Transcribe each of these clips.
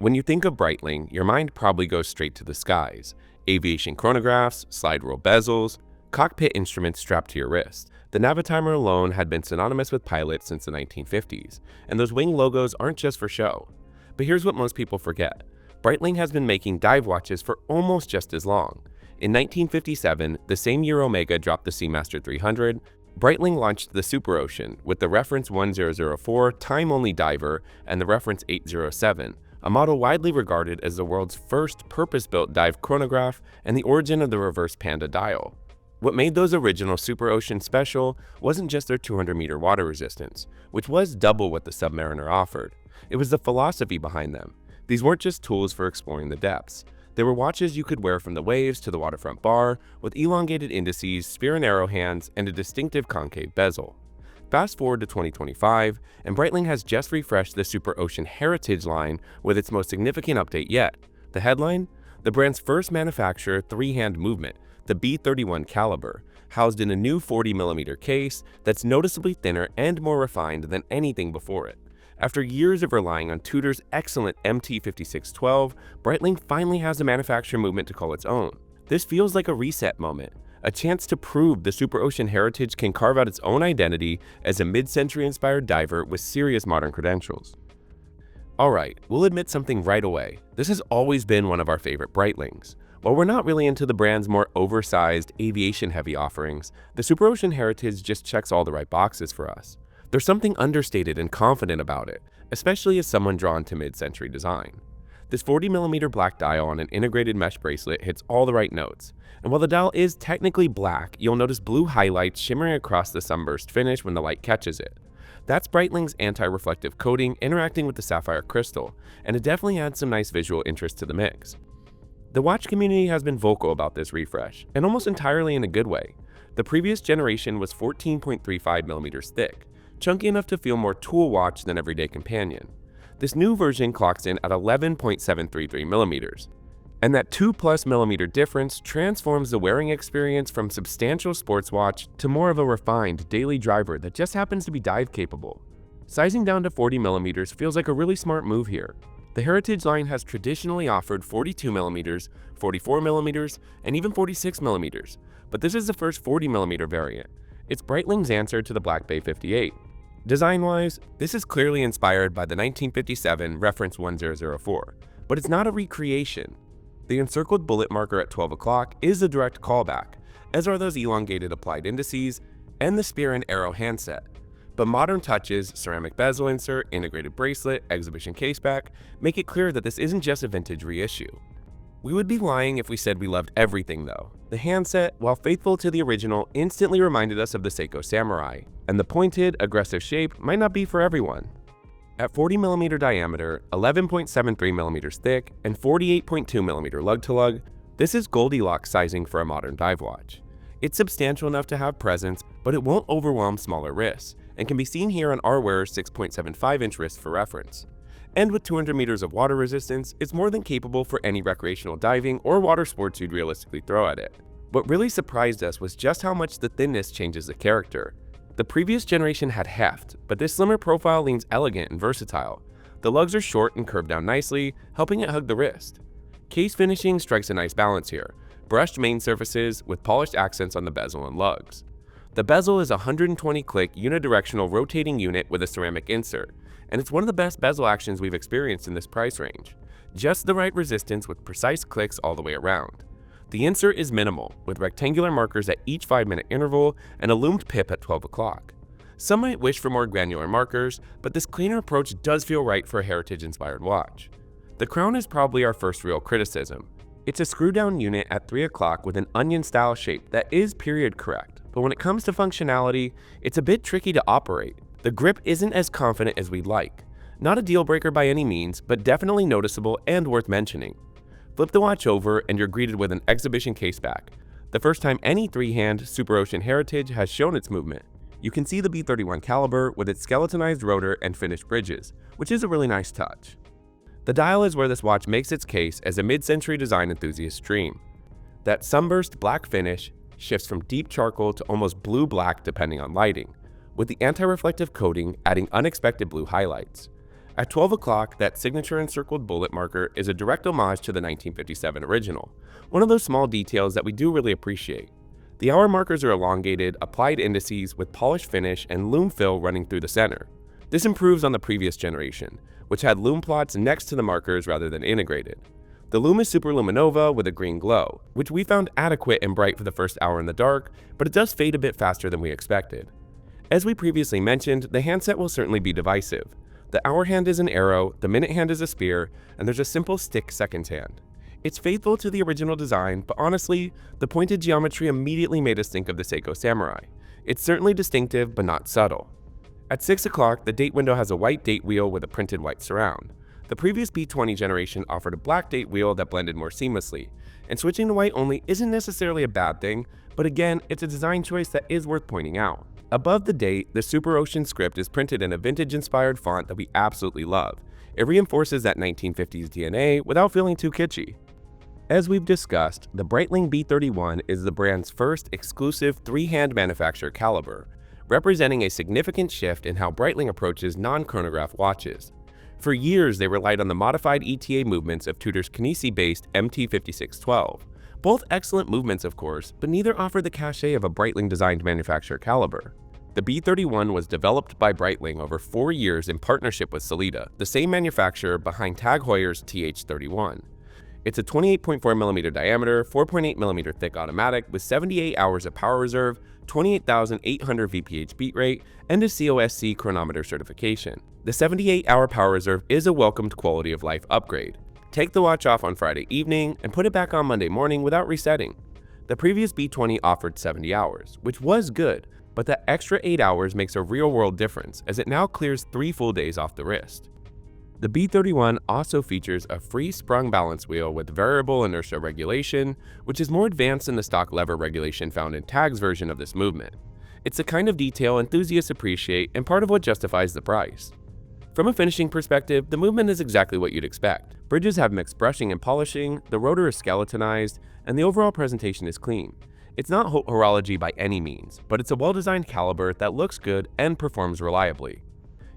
When you think of Breitling, your mind probably goes straight to the skies. Aviation chronographs, slide rule bezels, cockpit instruments strapped to your wrist. The Navitimer alone had been synonymous with pilots since the 1950s, and those wing logos aren't just for show. But here's what most people forget. Breitling has been making dive watches for almost just as long. In 1957, the same year Omega dropped the Seamaster 300, Breitling launched the Superocean with the reference 1004 time-only diver and the reference 807, a model widely regarded as the world's first purpose-built dive chronograph and the origin of the reverse panda dial. What made those original Superocean special wasn't just their 200-meter water resistance, which was double what the Submariner offered. It was the philosophy behind them. These weren't just tools for exploring the depths. They were watches you could wear from the waves to the waterfront bar, with elongated indices, spear and arrow hands, and a distinctive concave bezel. Fast forward to 2025, and Breitling has just refreshed the Superocean Heritage line with its most significant update yet. The headline? The brand's first manufacturer three-hand movement, the B31 caliber, housed in a new 40mm case that's noticeably thinner and more refined than anything before it. After years of relying on Tudor's excellent MT5612, Breitling finally has a manufacturer movement to call its own. This feels like a reset moment, a chance to prove the Superocean Heritage can carve out its own identity as a mid-century inspired diver with serious modern credentials. Alright, we'll admit something right away. This has always been one of our favorite Breitlings. While we're not really into the brand's more oversized, aviation-heavy offerings, the Superocean Heritage just checks all the right boxes for us. There's something understated and confident about it, especially as someone drawn to mid-century design. This 40mm black dial on an integrated mesh bracelet hits all the right notes, and while the dial is technically black, you'll notice blue highlights shimmering across the sunburst finish when the light catches it. That's Breitling's anti-reflective coating interacting with the sapphire crystal, and it definitely adds some nice visual interest to the mix. The watch community has been vocal about this refresh, and almost entirely in a good way. The previous generation was 14.35mm thick, chunky enough to feel more tool watch than everyday companion. This new version clocks in at 11.733mm, and that 2+ difference transforms the wearing experience from substantial sports watch to more of a refined daily driver that just happens to be dive capable. Sizing down to 40mm feels like a really smart move here. The Heritage line has traditionally offered 42mm, 44mm, and even 46mm, but this is the first 40mm variant. It's Breitling's answer to the Black Bay 58. Design-wise, this is clearly inspired by the 1957 reference 1004, but it's not a recreation. The encircled bullet marker at 12 o'clock is a direct callback, as are those elongated applied indices and the spear and arrow handset. But modern touches, ceramic bezel insert, integrated bracelet, exhibition caseback, make it clear that this isn't just a vintage reissue. We would be lying if we said we loved everything though. The handset, while faithful to the original, instantly reminded us of the Seiko Samurai, and the pointed, aggressive shape might not be for everyone. At 40mm diameter, 11.73mm thick, and 48.2mm lug-to-lug, this is Goldilocks sizing for a modern dive watch. It's substantial enough to have presence, but it won't overwhelm smaller wrists, and can be seen here on our wearer's 6.75-inch wrist for reference. And with 200 meters of water resistance, it's more than capable for any recreational diving or water sports you'd realistically throw at it. What really surprised us was just how much the thinness changes the character. The previous generation had heft, but this slimmer profile leans elegant and versatile. The lugs are short and curved down nicely, helping it hug the wrist. Case finishing strikes a nice balance here, brushed main surfaces with polished accents on the bezel and lugs. The bezel is a 120-click unidirectional rotating unit with a ceramic insert, and it's one of the best bezel actions we've experienced in this price range. Just the right resistance with precise clicks all the way around. The insert is minimal, with rectangular markers at each 5-minute interval and a loomed pip at 12 o'clock. Some might wish for more granular markers, but this cleaner approach does feel right for a heritage-inspired watch. The crown is probably our first real criticism. It's a screw-down unit at 3 o'clock with an onion-style shape that is period correct, but when it comes to functionality, it's a bit tricky to operate. The grip isn't as confident as we'd like. Not a deal breaker by any means, but definitely noticeable and worth mentioning. Flip the watch over and you're greeted with an exhibition caseback, the first time any three-hand Superocean Heritage has shown its movement. You can see the B31 caliber with its skeletonized rotor and finished bridges, which is a really nice touch. The dial is where this watch makes its case as a mid-century design enthusiast's dream. That sunburst black finish shifts from deep charcoal to almost blue-black depending on lighting, with the anti-reflective coating adding unexpected blue highlights. At 12 o'clock, that signature encircled bullet marker is a direct homage to the 1957 original, one of those small details that we do really appreciate. The hour markers are elongated, applied indices with polished finish and loom fill running through the center. This improves on the previous generation, which had loom plots next to the markers rather than integrated. The loom is superluminova with a green glow, which we found adequate and bright for the first hour in the dark, but it does fade a bit faster than we expected. As we previously mentioned, the handset will certainly be divisive. The hour hand is an arrow, the minute hand is a spear, and there's a simple stick second hand. It's faithful to the original design, but honestly, the pointed geometry immediately made us think of the Seiko Samurai. It's certainly distinctive, but not subtle. At 6 o'clock, the date window has a white date wheel with a printed white surround. The previous B20 generation offered a black date wheel that blended more seamlessly, and switching to white only isn't necessarily a bad thing, but again, it's a design choice that is worth pointing out. Above the date, the Superocean script is printed in a vintage-inspired font that we absolutely love. It reinforces that 1950s DNA without feeling too kitschy. As we've discussed, the Breitling B31 is the brand's first exclusive three-hand manufacturer caliber, representing a significant shift in how Breitling approaches non-chronograph watches. For years, they relied on the modified ETA movements of Tudor's Kinesi-based MT5612. Both excellent movements, of course, but neither offer the cachet of a Breitling-designed manufacturer caliber. The B31 was developed by Breitling over 4 years in partnership with Sellita, the same manufacturer behind Tag Heuer's TH31. It's a 28.4mm diameter, 4.8mm thick automatic with 78 hours of power reserve, 28,800 VPH beat rate, and a COSC chronometer certification. The 78-hour power reserve is a welcomed quality of life upgrade. Take the watch off on Friday evening and put it back on Monday morning without resetting. The previous B20 offered 70 hours, which was good, but that extra 8 hours makes a real-world difference as it now clears 3 full days off the wrist. The B31 also features a free sprung balance wheel with variable inertia regulation, which is more advanced than the stock lever regulation found in Tag's version of this movement. It's the kind of detail enthusiasts appreciate and part of what justifies the price. From a finishing perspective, the movement is exactly what you'd expect. Bridges have mixed brushing and polishing, the rotor is skeletonized, and the overall presentation is clean. It's not haute horology by any means, but it's a well-designed caliber that looks good and performs reliably.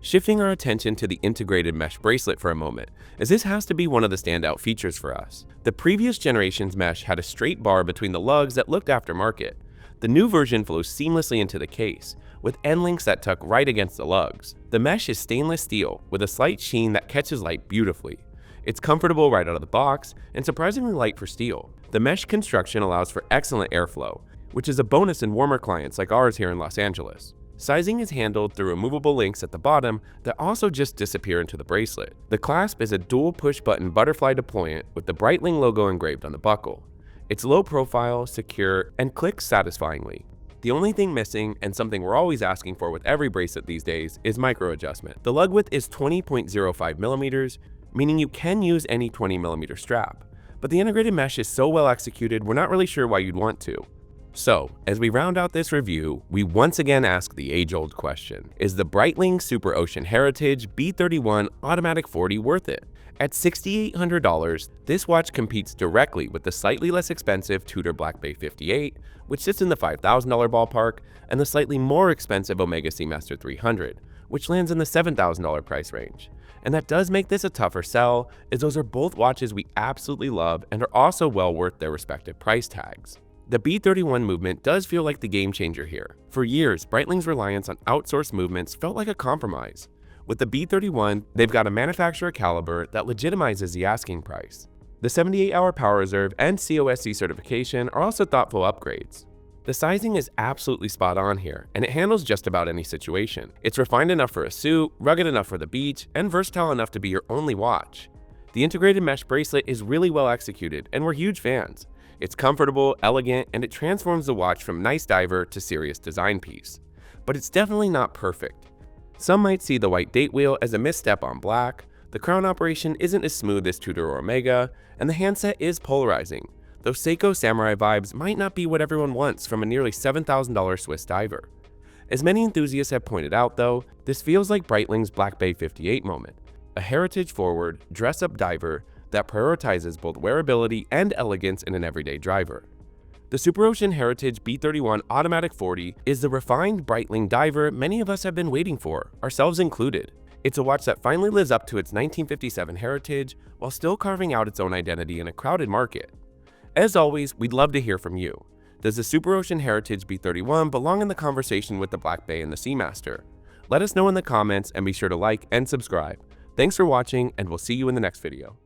Shifting our attention to the integrated mesh bracelet for a moment, as this has to be one of the standout features for us. The previous generation's mesh had a straight bar between the lugs that looked aftermarket. The new version flows seamlessly into the case, with end links that tuck right against the lugs. The mesh is stainless steel with a slight sheen that catches light beautifully. It's comfortable right out of the box and surprisingly light for steel. The mesh construction allows for excellent airflow, which is a bonus in warmer climates like ours here in Los Angeles. Sizing is handled through removable links at the bottom that also just disappear into the bracelet. The clasp is a dual push-button butterfly deployant with the Breitling logo engraved on the buckle. It's low profile, secure, and clicks satisfyingly. The only thing missing, and something we're always asking for with every bracelet these days, is micro adjustment. The lug width is 20.05mm, meaning you can use any 20mm strap. But the integrated mesh is so well executed, we're not really sure why you'd want to. So, as we round out this review, we once again ask the age-old question: is the Breitling Superocean Heritage B31 Automatic 40 worth it? At $6,800, this watch competes directly with the slightly less expensive Tudor Black Bay 58, which sits in the $5,000 ballpark, and the slightly more expensive Omega Seamaster 300, which lands in the $7,000 price range. And that does make this a tougher sell, as those are both watches we absolutely love and are also well worth their respective price tags. The B31 movement does feel like the game changer here. For years, Breitling's reliance on outsourced movements felt like a compromise. With the B31, they've got a manufacturer caliber that legitimizes the asking price. The 78-hour power reserve and COSC certification are also thoughtful upgrades. The sizing is absolutely spot on here, and it handles just about any situation. It's refined enough for a suit, rugged enough for the beach, and versatile enough to be your only watch. The integrated mesh bracelet is really well executed, and we're huge fans. It's comfortable, elegant, and it transforms the watch from nice diver to serious design piece. But it's definitely not perfect. Some might see the white date wheel as a misstep on black, the crown operation isn't as smooth as Tudor or Omega, and the handset is polarizing. Those Seiko Samurai vibes might not be what everyone wants from a nearly $7,000 Swiss diver. As many enthusiasts have pointed out though, this feels like Breitling's Black Bay 58 moment, a heritage-forward, dress-up diver that prioritizes both wearability and elegance in an everyday driver. The Superocean Heritage B31 Automatic 40 is the refined Breitling diver many of us have been waiting for, ourselves included. It's a watch that finally lives up to its 1957 heritage while still carving out its own identity in a crowded market. As always, we'd love to hear from you. Does the Superocean Heritage B31 belong in the conversation with the Black Bay and the Seamaster? Let us know in the comments and be sure to like and subscribe. Thanks for watching, and we'll see you in the next video.